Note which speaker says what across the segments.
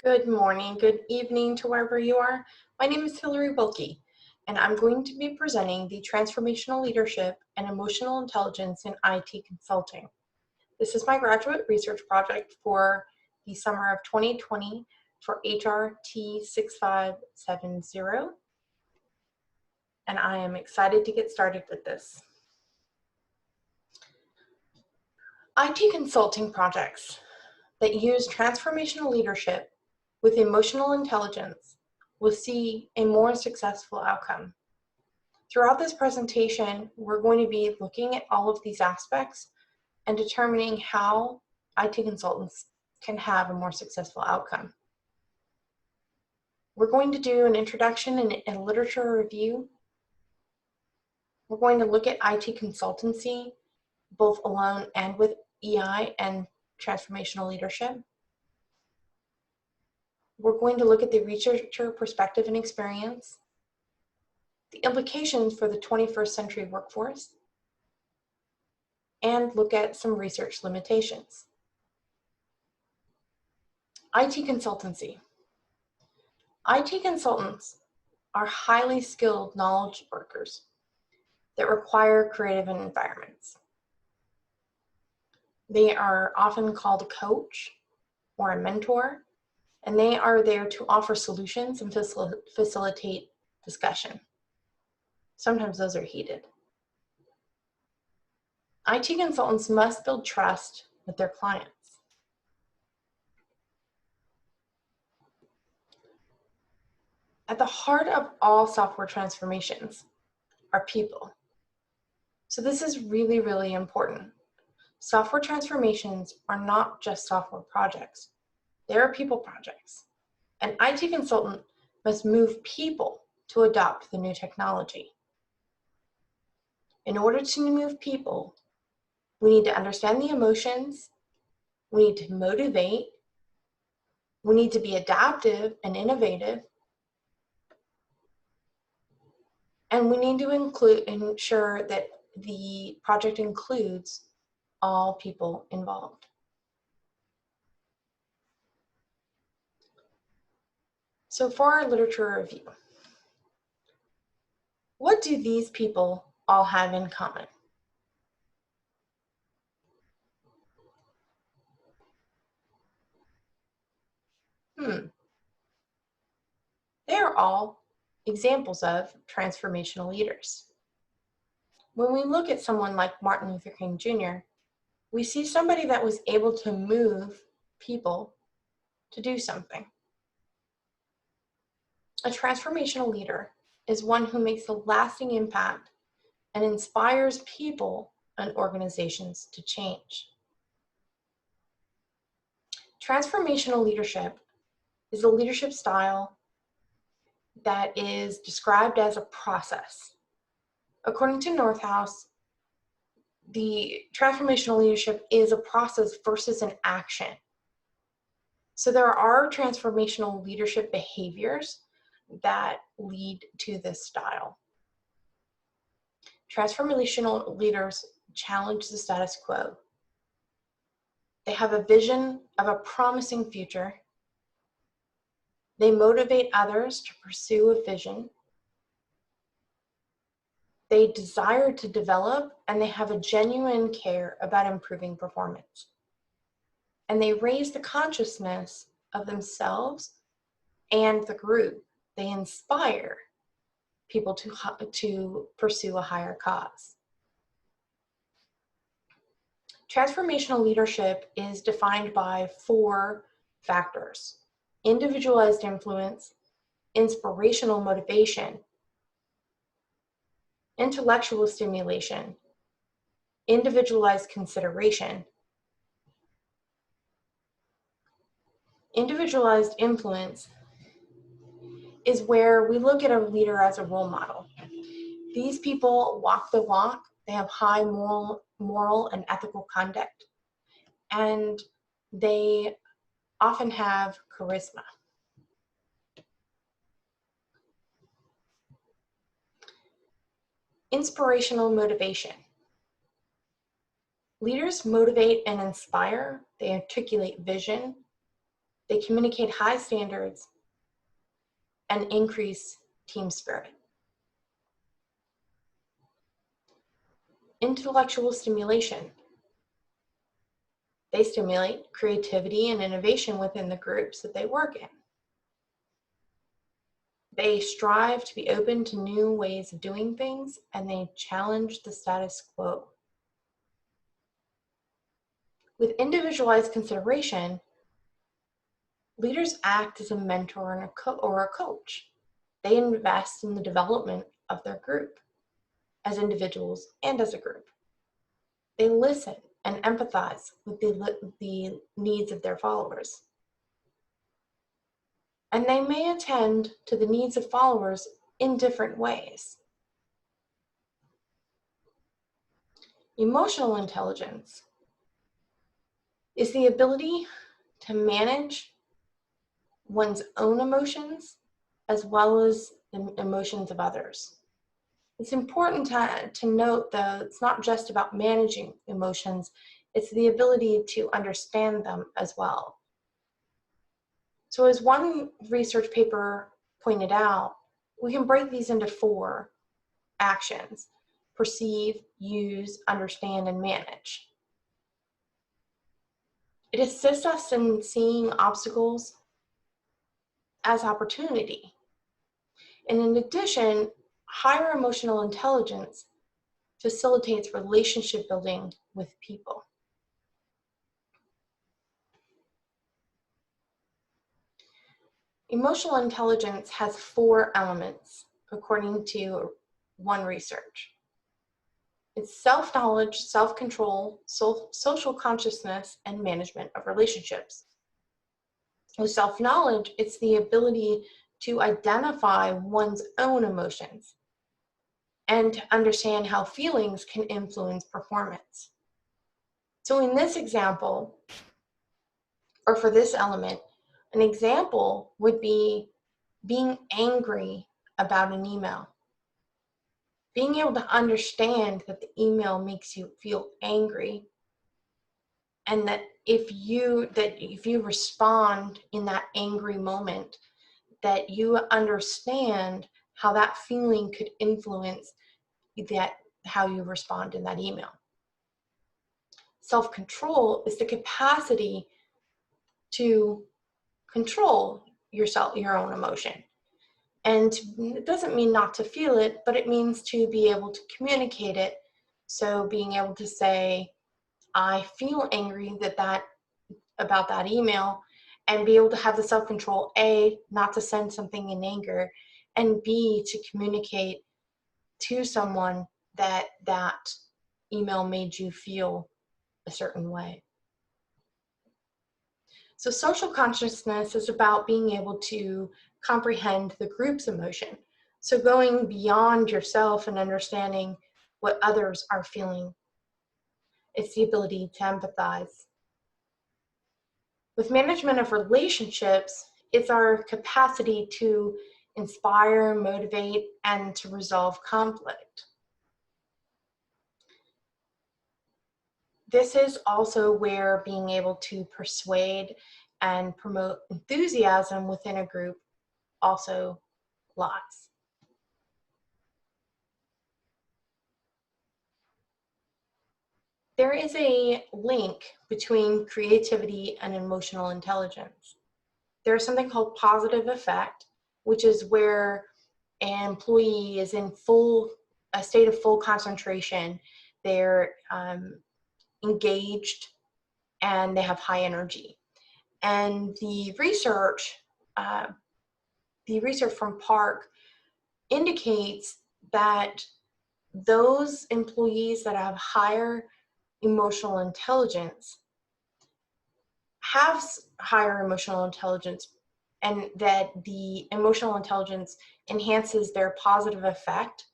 Speaker 1: Good morning, good evening to wherever you are. My name is Hilary Wilkie, and I'm going to be presenting the Transformational Leadership and Emotional Intelligence in IT Consulting. This is my graduate research project for the summer of 2020 for HRT6570, and I am excited to get started with this. IT consulting projects that use transformational leadership with emotional intelligence will see a more successful outcome. Throughout this presentation, we're going to be looking at all of these aspects and determining how IT consultants can have a more successful outcome. We're going to do an introduction and a literature review. We're going to look at IT consultancy, both alone and with EI and transformational leadership. We're going to look at the researcher perspective and experience, the implications for the 21st century workforce, and look at some research limitations. IT consultancy. IT consultants are highly skilled knowledge workers that require creative environments. They are often called a coach or a mentor, and they are there to offer solutions and facilitate discussion. Sometimes those are heated. IT consultants must build trust with their clients. At the heart of all software transformations are people. So this is really, really important. Software transformations are not just software projects. They are people projects. An IT consultant must move people to adopt the new technology. In order to move people, we need to understand the emotions, we need to motivate, we need to be adaptive and innovative, and we need to ensure that the project includes all people involved. So for our literature review, what do these people all have in common? They are all examples of transformational leaders. When we look at someone like Martin Luther King Jr., we see somebody that was able to move people to do something. A transformational leader is one who makes a lasting impact and inspires people and organizations to change. Transformational leadership is a leadership style that is described as a process. According to Northouse, the transformational leadership is a process versus an action. So there are transformational leadership behaviors that lead to this style. Transformational leaders challenge the status quo. They have a vision of a promising future. They motivate others to pursue a vision. They desire to develop, and they have a genuine care about improving performance. And they raise the consciousness of themselves and the group. They inspire people to pursue a higher cause. Transformational leadership is defined by 4 factors: individualized influence, inspirational motivation, intellectual stimulation, individualized consideration. Individualized influence is where we look at a leader as a role model. These people walk the walk, they have high moral and ethical conduct, and they often have charisma. Inspirational motivation. Leaders motivate and inspire, they articulate vision, They communicate high standards and increase team spirit. Intellectual stimulation. They stimulate creativity and innovation within the groups that they work in. They strive to be open to new ways of doing things, and they challenge the status quo. With individualized consideration, leaders act as a mentor and or a coach. They invest in the development of their group as individuals and as a group. They listen and empathize with the needs of their followers. And they may attend to the needs of followers in different ways. Emotional intelligence is the ability to manage one's own emotions as well as the emotions of others. It's important to note, though, it's not just about managing emotions, it's the ability to understand them as well. So as one research paper pointed out, we can break these into 4 actions: perceive, use, understand, and manage. It assists us in seeing obstacles as opportunity. And in addition, higher emotional intelligence facilitates relationship building with people. Emotional intelligence has 4 elements, according to one research. It's self-knowledge, self-control, social consciousness, and management of relationships. With self-knowledge, it's the ability to identify one's own emotions and to understand how feelings can influence performance. So in this example, or for this element, an example would be being angry about an email. Being able to understand that the email makes you feel angry, and that if you respond in that angry moment, that you understand how that feeling could influence how you respond in that email. Self-control is the capacity to control your own emotion. And it doesn't mean not to feel it, but it means to be able to communicate it. So being able to say, I feel angry about that email, and be able to have the self-control, A, not to send something in anger, and B, to communicate to someone that email made you feel a certain way. So social consciousness is about being able to comprehend the group's emotion. So going beyond yourself and understanding what others are feeling. It's the ability to empathize. With management of relationships, it's our capacity to inspire, motivate, and to resolve conflict. This is also where being able to persuade and promote enthusiasm within a group also lies. There is a link between creativity and emotional intelligence. There's something called positive affect, which is where an employee is in a state of full concentration. They're engaged and they have high energy. And the research from Park indicates that those employees that have higher emotional intelligence have higher emotional intelligence, and that the emotional intelligence enhances their positive effect,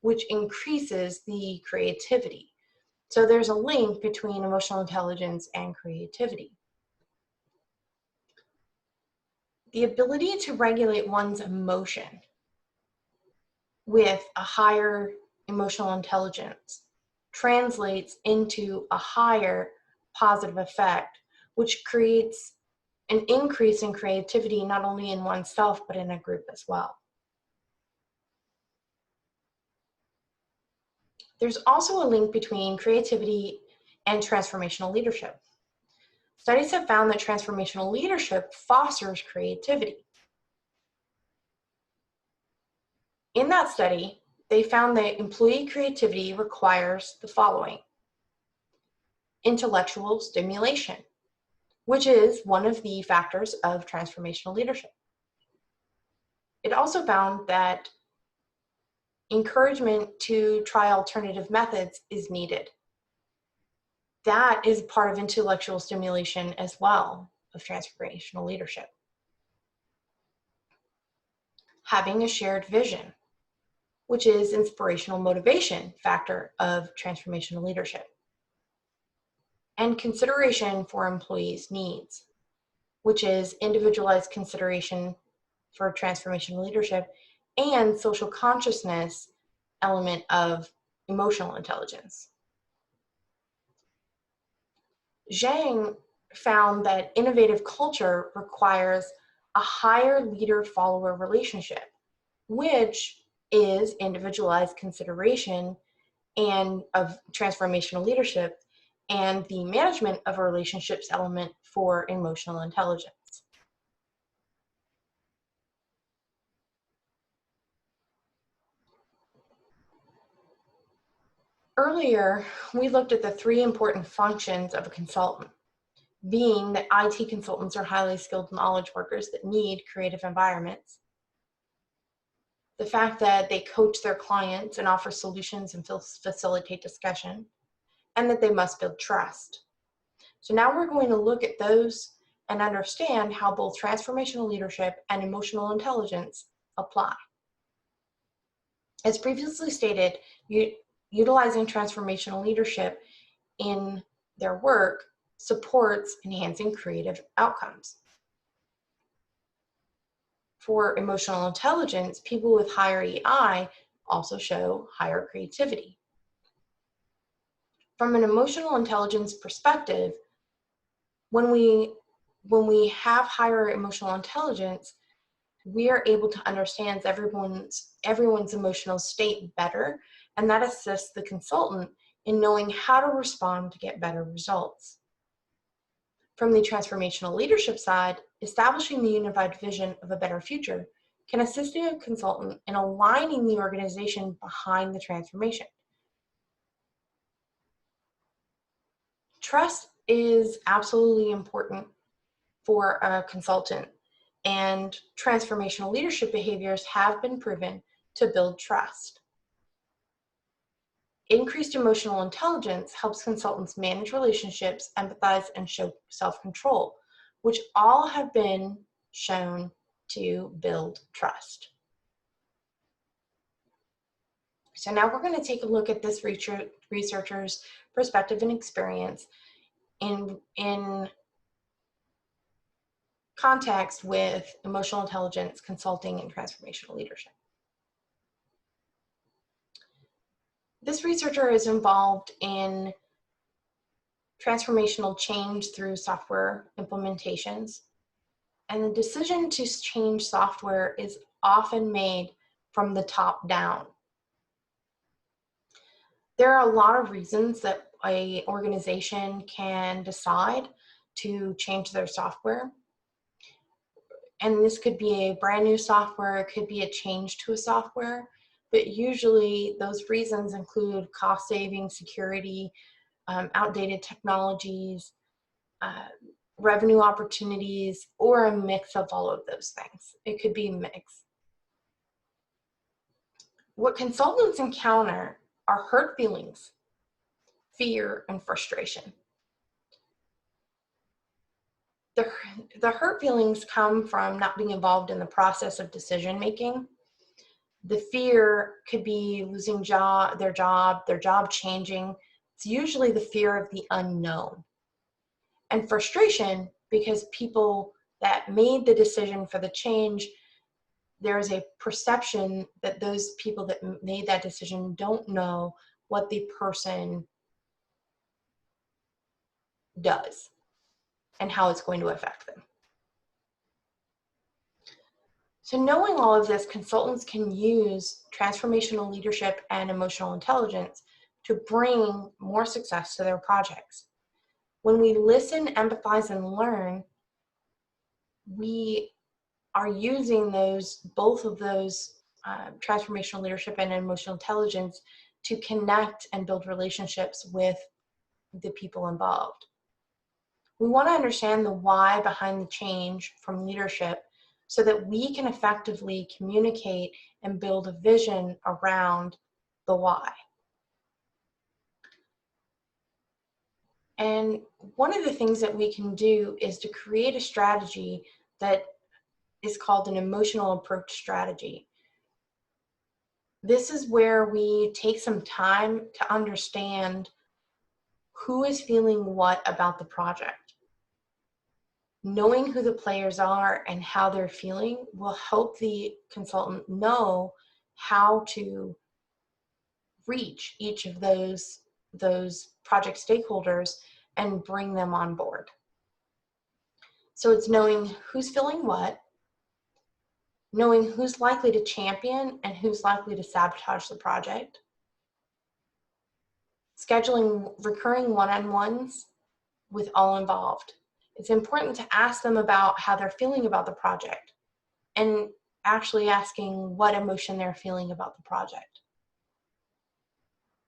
Speaker 1: which increases the creativity. So there's a link between emotional intelligence and creativity. The ability to regulate one's emotion with a higher emotional intelligence translates into a higher positive effect, which creates an increase in creativity, not only in oneself, but in a group as well. There's also a link between creativity and transformational leadership. Studies have found that transformational leadership fosters creativity. In that study, they found that employee creativity requires the following: intellectual stimulation, which is one of the factors of transformational leadership. It also found that encouragement to try alternative methods is needed. That is part of intellectual stimulation as well of transformational leadership. Having a shared vision, which is inspirational motivation factor of transformational leadership. And consideration for employees' needs, which is individualized consideration for transformational leadership, and social consciousness element of emotional intelligence. Zhang found that innovative culture requires a higher leader-follower relationship, which is individualized consideration and of transformational leadership, and the management of relationships element for emotional intelligence. Earlier, we looked at the three important functions of a consultant, being that IT consultants are highly skilled knowledge workers that need creative environments, the fact that they coach their clients and offer solutions and facilitate discussion, and that they must build trust. So now we're going to look at those and understand how both transformational leadership and emotional intelligence apply. As previously stated, utilizing transformational leadership in their work supports enhancing creative outcomes. For emotional intelligence, people with higher EI also show higher creativity. From an emotional intelligence perspective, when we have higher emotional intelligence, we are able to understand everyone's emotional state better, and that assists the consultant in knowing how to respond to get better results. From the transformational leadership side, establishing the unified vision of a better future can assist a consultant in aligning the organization behind the transformation. Trust is absolutely important for a consultant, and transformational leadership behaviors have been proven to build trust. Increased emotional intelligence helps consultants manage relationships, empathize, and show self-control, which all have been shown to build trust. So now we're going to take a look at this researcher's perspective and experience in context with emotional intelligence, consulting, and transformational leadership. This researcher is involved in transformational change through software implementations, and the decision to change software is often made from the top down. There are a lot of reasons that an organization can decide to change their software. And this could be a brand new software, it could be a change to a software, but usually those reasons include cost saving, security, outdated technologies, revenue opportunities, or a mix of all of those things. It could be a mix. What consultants encounter are hurt feelings, fear, and frustration. The hurt feelings come from not being involved in the process of decision making. The fear could be losing their job changing. It's usually the fear of the unknown. And frustration, because people that made the decision for the change, there's a perception that those people that made that decision don't know what the person does and how it's going to affect them. So knowing all of this, consultants can use transformational leadership and emotional intelligence to bring more success to their projects. When we listen, empathize, and learn, we are using both of those transformational leadership and emotional intelligence to connect and build relationships with the people involved. We want to understand the why behind the change from leadership so that we can effectively communicate and build a vision around the why. And one of the things that we can do is to create a strategy that is called an emotional approach strategy. This is where we take some time to understand who is feeling what about the project. Knowing who the players are and how they're feeling will help the consultant know how to reach each of those project stakeholders and bring them on board. So it's knowing who's feeling what, knowing who's likely to champion and who's likely to sabotage the project, scheduling recurring one-on-ones with all involved. It's important to ask them about how they're feeling about the project and actually asking what emotion they're feeling about the project.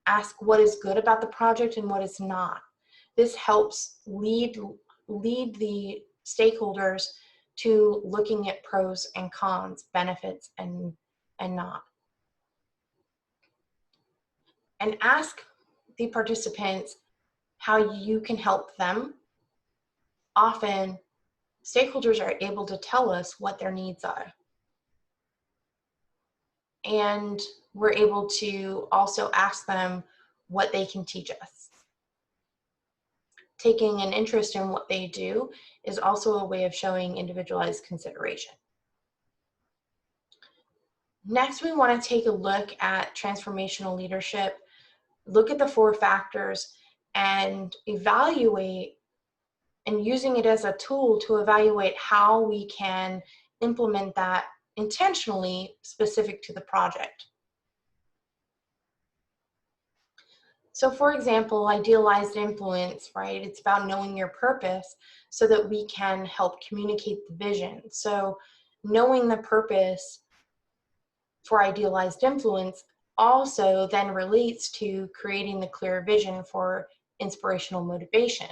Speaker 1: Ask what is good about the project and what is not. This helps lead the stakeholders to looking at pros and cons, benefits and not. And ask the participants how you can help them. Often, stakeholders are able to tell us what their needs are. And we're able to also ask them what they can teach us. Taking an interest in what they do is also a way of showing individualized consideration. Next, we want to take a look at transformational leadership, look at the 4 factors, and evaluate, and using it as a tool to evaluate how we can implement that intentionally specific to the project. So for example, idealized influence, right? It's about knowing your purpose so that we can help communicate the vision. So knowing the purpose for idealized influence also then relates to creating the clear vision for inspirational motivation.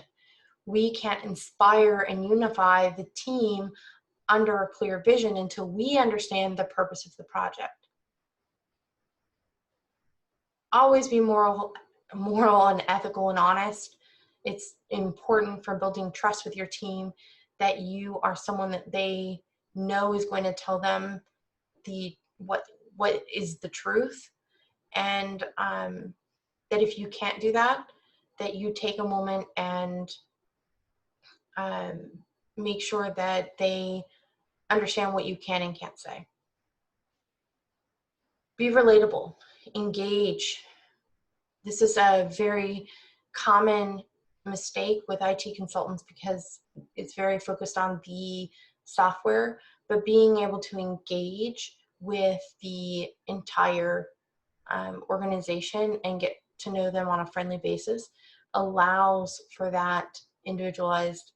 Speaker 1: We can't inspire and unify the team under a clear vision until we understand the purpose of the project. Always be moral and ethical and honest. It's important for building trust with your team that you are someone that they know is going to tell them what is the truth, and that if you can't do that, that you take a moment and make sure that they understand what you can and can't say. Be relatable, engage. This is a very common mistake with IT consultants because it's very focused on the software, but being able to engage with the entire organization and get to know them on a friendly basis allows for that individualized,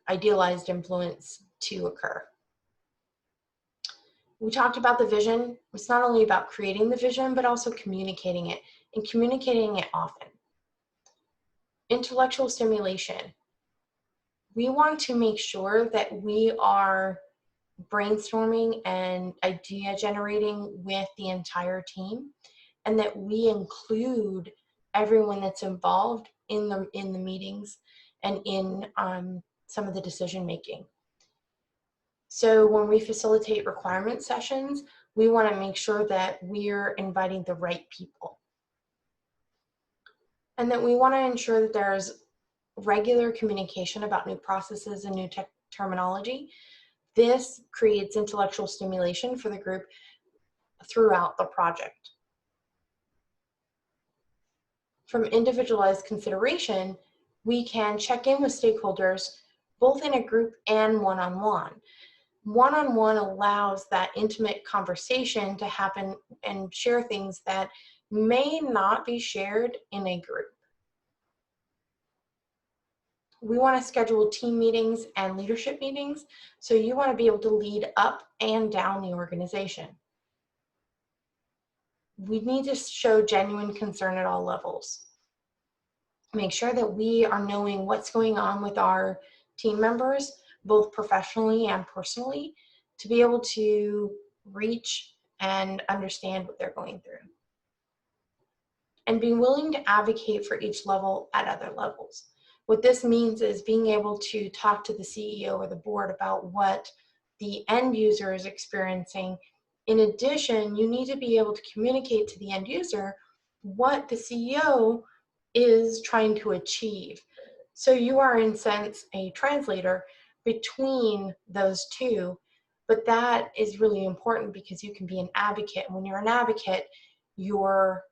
Speaker 1: idealized influence to occur. We talked about the vision. It's not only about creating the vision, but also communicating it, and communicating it often. Intellectual stimulation. We want to make sure that we are brainstorming and idea generating with the entire team, and that we include everyone that's involved in the meetings and in some of the decision making. So when we facilitate requirement sessions, we want to make sure that we're inviting the right people. And that we want to ensure that there's regular communication about new processes and new terminology. This creates intellectual stimulation for the group throughout the project. From individualized consideration, we can check in with stakeholders both in a group and one-on-one. One-on-one allows that intimate conversation to happen and share things that may not be shared in a group. We want to schedule team meetings and leadership meetings, so you want to be able to lead up and down the organization. We need to show genuine concern at all levels. Make sure that we are knowing what's going on with our team members, both professionally and personally, to be able to reach and understand what they're going through. And being willing to advocate for each level at other levels. What this means is being able to talk to the CEO or the board about what the end user is experiencing. In addition, you need to be able to communicate to the end user what the CEO is trying to achieve. So you are, in a sense, a translator between those two, but that is really important because you can be an advocate. And when you're an advocate, you're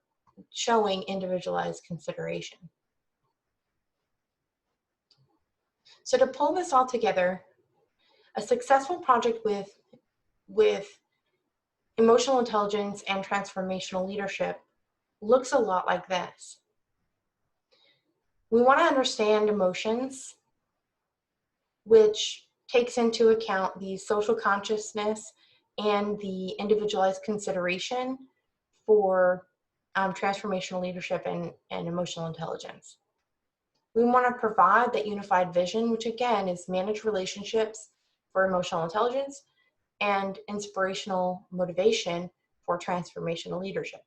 Speaker 1: showing individualized consideration. So to pull this all together, a successful project with emotional intelligence and transformational leadership looks a lot like this. We want to understand emotions, which takes into account the social consciousness and the individualized consideration for transformational leadership and emotional intelligence. We want to provide that unified vision, which again is manage relationships for emotional intelligence and inspirational motivation for transformational leadership.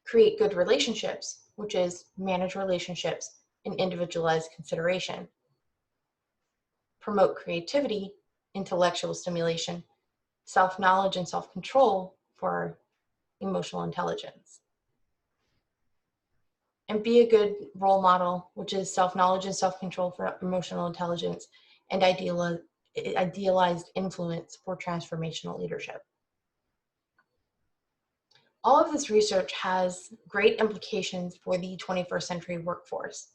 Speaker 1: Create good relationships, which is manage relationships and individualized consideration. Promote creativity, intellectual stimulation, self-knowledge and self-control for emotional intelligence. And be a good role model, which is self-knowledge and self-control for emotional intelligence, and idealized influence for transformational leadership. All of this research has great implications for the 21st century workforce.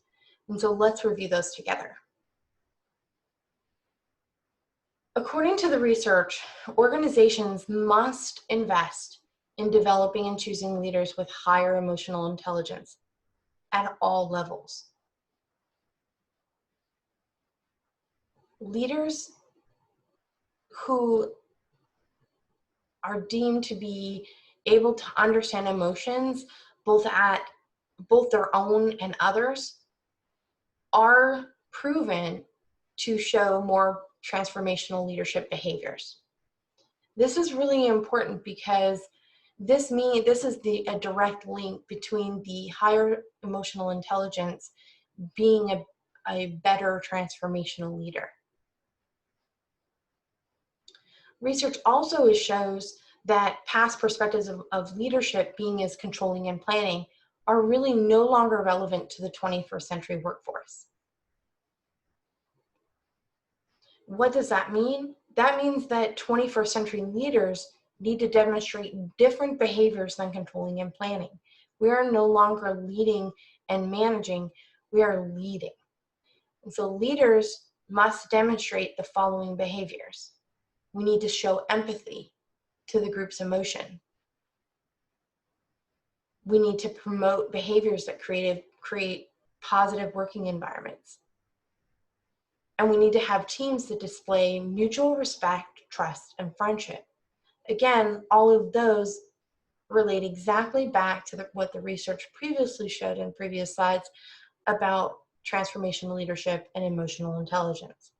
Speaker 1: And so let's review those together. According to the research, organizations must invest in developing and choosing leaders with higher emotional intelligence at all levels. Leaders who are deemed to be able to understand emotions, both their own and others, are proven to show more transformational leadership behaviors. This is really important because this is a direct link between the higher emotional intelligence being a better transformational leader. Research also shows that past perspectives of leadership being as controlling and planning are really no longer relevant to the 21st century workforce. What does that mean? That means that 21st century leaders need to demonstrate different behaviors than controlling and planning. We are no longer leading and managing, we are leading. And so leaders must demonstrate the following behaviors. We need to show empathy to the group's emotion. We need to promote behaviors that create positive working environments. And we need to have teams that display mutual respect, trust, and friendship. Again, all of those relate exactly back to what the research previously showed in previous slides about transformational leadership and emotional intelligence.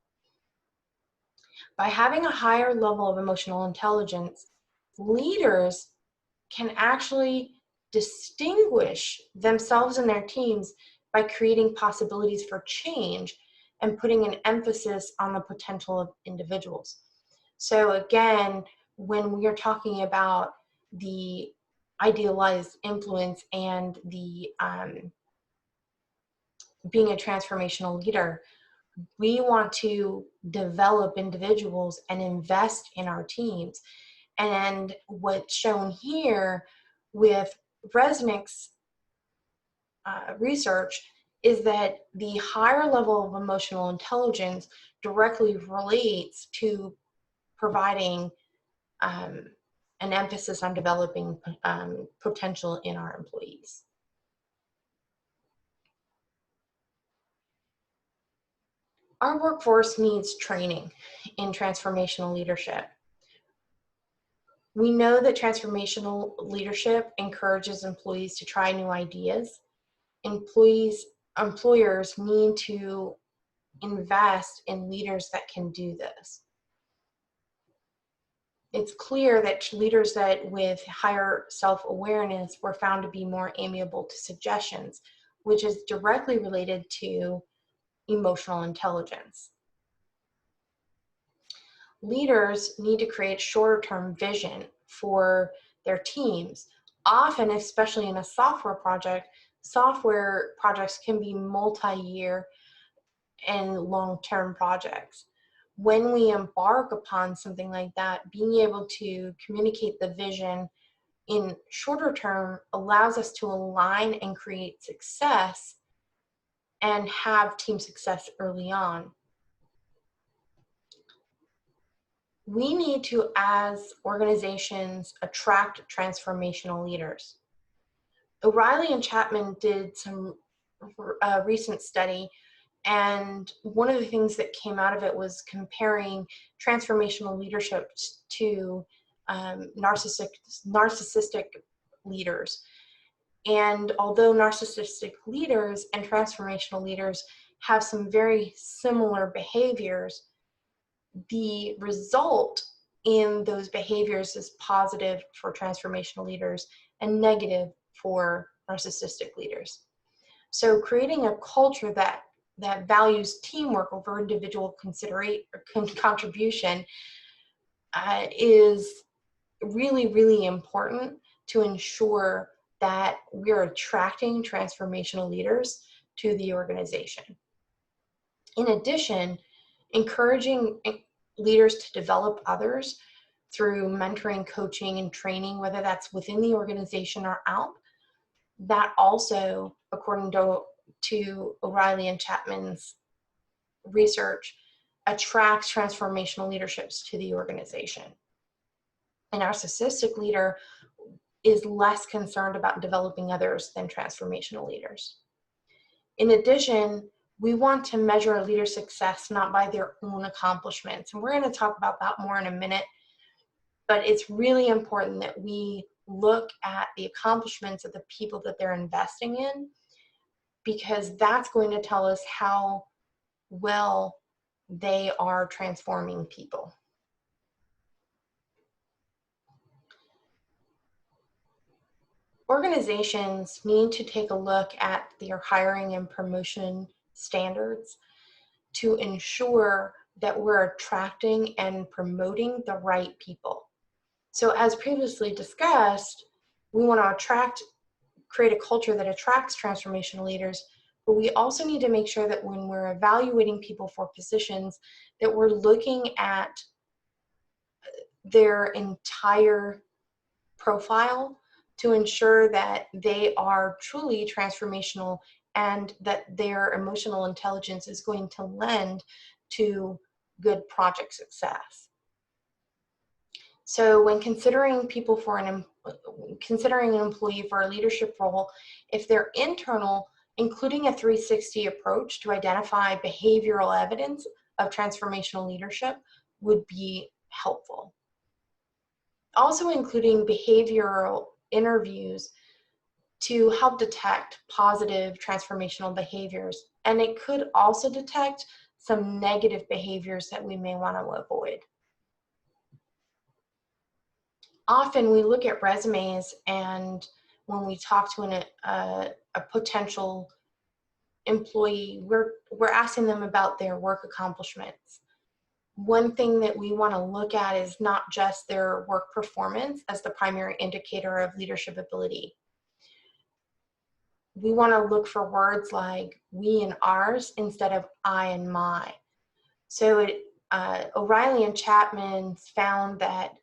Speaker 1: By having a higher level of emotional intelligence, leaders can actually distinguish themselves and their teams by creating possibilities for change and putting an emphasis on the potential of individuals. So again, when we are talking about the idealized influence and the being a transformational leader, we want to develop individuals and invest in our teams. And what's shown here with Resnick's research is that the higher level of emotional intelligence directly relates to providing an emphasis on developing potential in our employees. Our workforce needs training in transformational leadership. We know that transformational leadership encourages employees to try new ideas. Employers need to invest in leaders that can do this. It's clear that leaders that with higher self-awareness were found to be more amiable to suggestions, which is directly related to emotional intelligence. Leaders need to create shorter-term vision for their teams. Often, especially in a software projects can be multi-year and long-term projects. When we embark upon something like that, being able to communicate the vision in shorter term allows us to align and create success and have team success early on. We need to, as organizations, attract transformational leaders. O'Reilly and Chapman did some recent study, and one of the things that came out of it was comparing transformational leadership to narcissistic leaders. And although narcissistic leaders and transformational leaders have some very similar behaviors, the result in those behaviors is positive for transformational leaders and negative for narcissistic leaders. So creating a culture that values teamwork over individual contribution is really, really important to ensure that we're attracting transformational leaders to the organization. In addition, encouraging leaders to develop others through mentoring, coaching, and training, whether that's within the organization or out, that also, according to O'Reilly and Chapman's research, attracts transformational leaderships to the organization. A narcissistic leader is less concerned about developing others than transformational leaders. In addition, we want to measure a leader's success not by their own accomplishments. And we're going to talk about that more in a minute, but it's really important that we look at the accomplishments of the people that they're investing in, because that's going to tell us how well they are transforming people. Organizations need to take a look at their hiring and promotion standards to ensure that we're attracting and promoting the right people. So as previously discussed, we want to create a culture that attracts transformational leaders, but we also need to make sure that when we're evaluating people for positions, that we're looking at their entire profile to ensure that they are truly transformational and that their emotional intelligence is going to lend to good project success. So when considering people considering an employee for a leadership role, if they're internal, including a 360 approach to identify behavioral evidence of transformational leadership would be helpful. Also including behavioral interviews to help detect positive transformational behaviors. And it could also detect some negative behaviors that we may want to avoid. Often we look at resumes, and when we talk to a potential employee, we're asking them about their work accomplishments. One thing that we want to look at is not just their work performance as the primary indicator of leadership ability. We want to look for words like we and ours instead of I and my. So O'Reilly and Chapman found that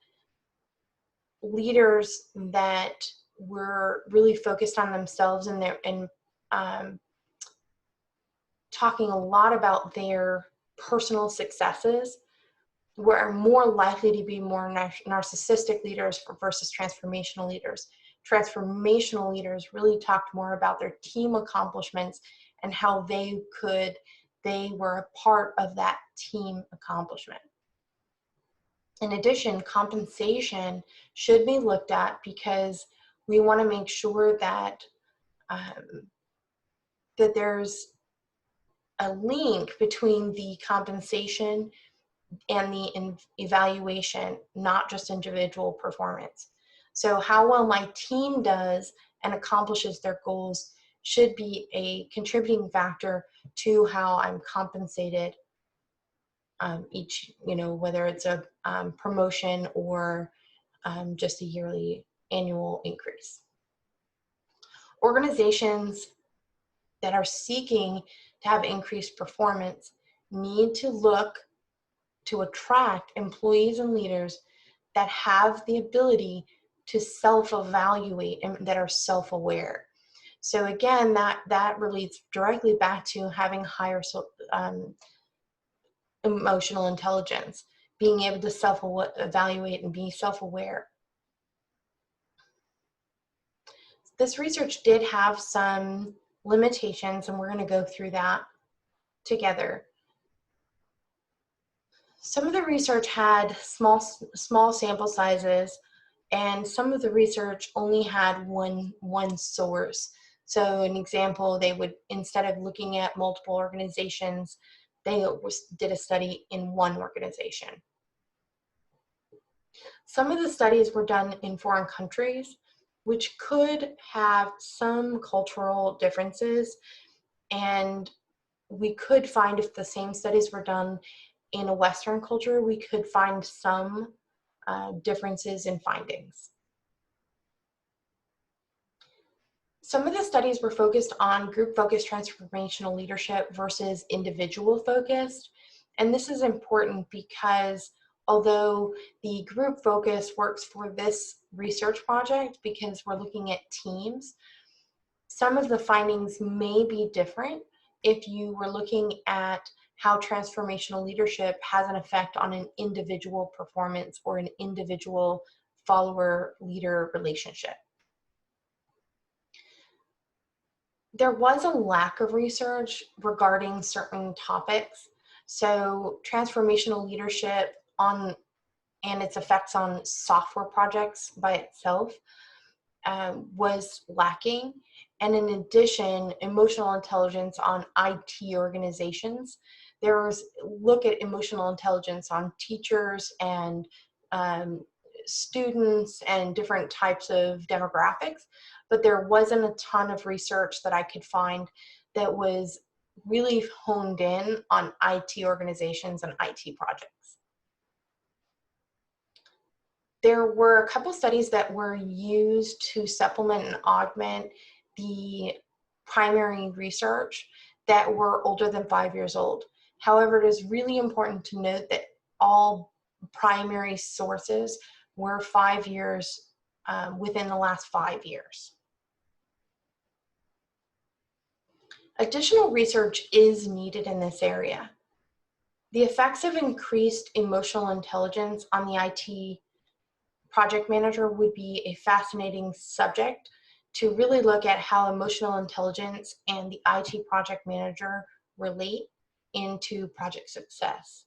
Speaker 1: leaders that were really focused on themselves and talking a lot about their personal successes were more likely to be more narcissistic leaders versus transformational leaders. Transformational leaders really talked more about their team accomplishments and how they were a part of that team accomplishment. In addition, compensation should be looked at because we want to make sure that that there's a link between the compensation and the evaluation, not just individual performance. So how well my team does and accomplishes their goals should be a contributing factor to how I'm compensated each, whether it's a promotion or just a yearly annual increase. Organizations that are seeking to have increased performance need to look to attract employees and leaders that have the ability to self-evaluate and that are self-aware. So again, that relates directly back to having higher emotional intelligence, being able to self-evaluate and be self-aware. This research did have some limitations, and we're going to go through that together. Some of the research had small sample sizes, and some of the research only had one source. So an example, they would, instead of looking at multiple organizations, they did a study in one organization. Some of the studies were done in foreign countries, which could have some cultural differences, and we could find, if the same studies were done in a Western culture, we could find some differences in findings. Some of the studies were focused on group-focused transformational leadership versus individual-focused. And this is important because although the group focus works for this research project because we're looking at teams, some of the findings may be different if you were looking at how transformational leadership has an effect on an individual performance or an individual follower-leader relationship. There was a lack of research regarding certain topics. So transformational leadership and its effects on software projects by itself was lacking. And in addition, emotional intelligence on IT organizations. There was look at emotional intelligence on teachers and students and different types of demographics, but there wasn't a ton of research that I could find that was really honed in on IT organizations and IT projects. There were a couple studies that were used to supplement and augment the primary research that were older than 5 years old. However, it is really important to note that all primary sources were 5 years within the last 5 years. Additional research is needed in this area. The effects of increased emotional intelligence on the IT project manager would be a fascinating subject to really look at how emotional intelligence and the IT project manager relate into project success.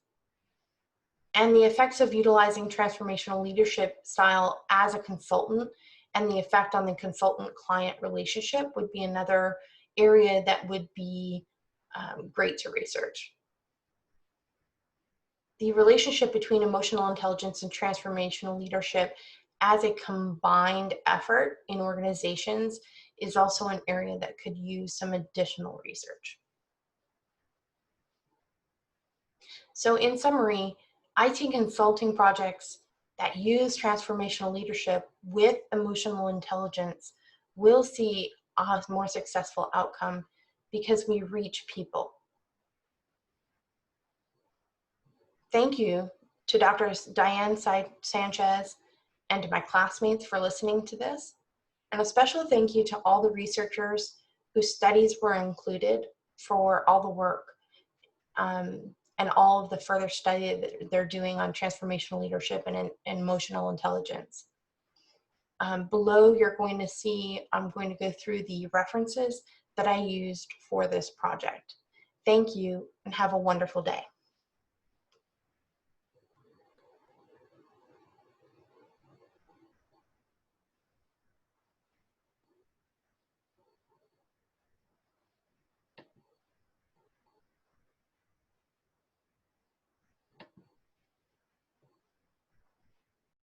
Speaker 1: And the effects of utilizing transformational leadership style as a consultant and the effect on the consultant-client relationship would be another area that would be great to research. The relationship between emotional intelligence and transformational leadership as a combined effort in organizations is also an area that could use some additional research. So in summary, IT consulting projects that use transformational leadership with emotional intelligence will see a more successful outcome because we reach people. Thank you to Dr. Diane Sanchez and to my classmates for listening to this. And a special thank you to all the researchers whose studies were included for all the work and all of the further study that they're doing on transformational leadership and emotional intelligence. Below, you're going to see, I'm going to go through the references that I used for this project. Thank you and have a wonderful day.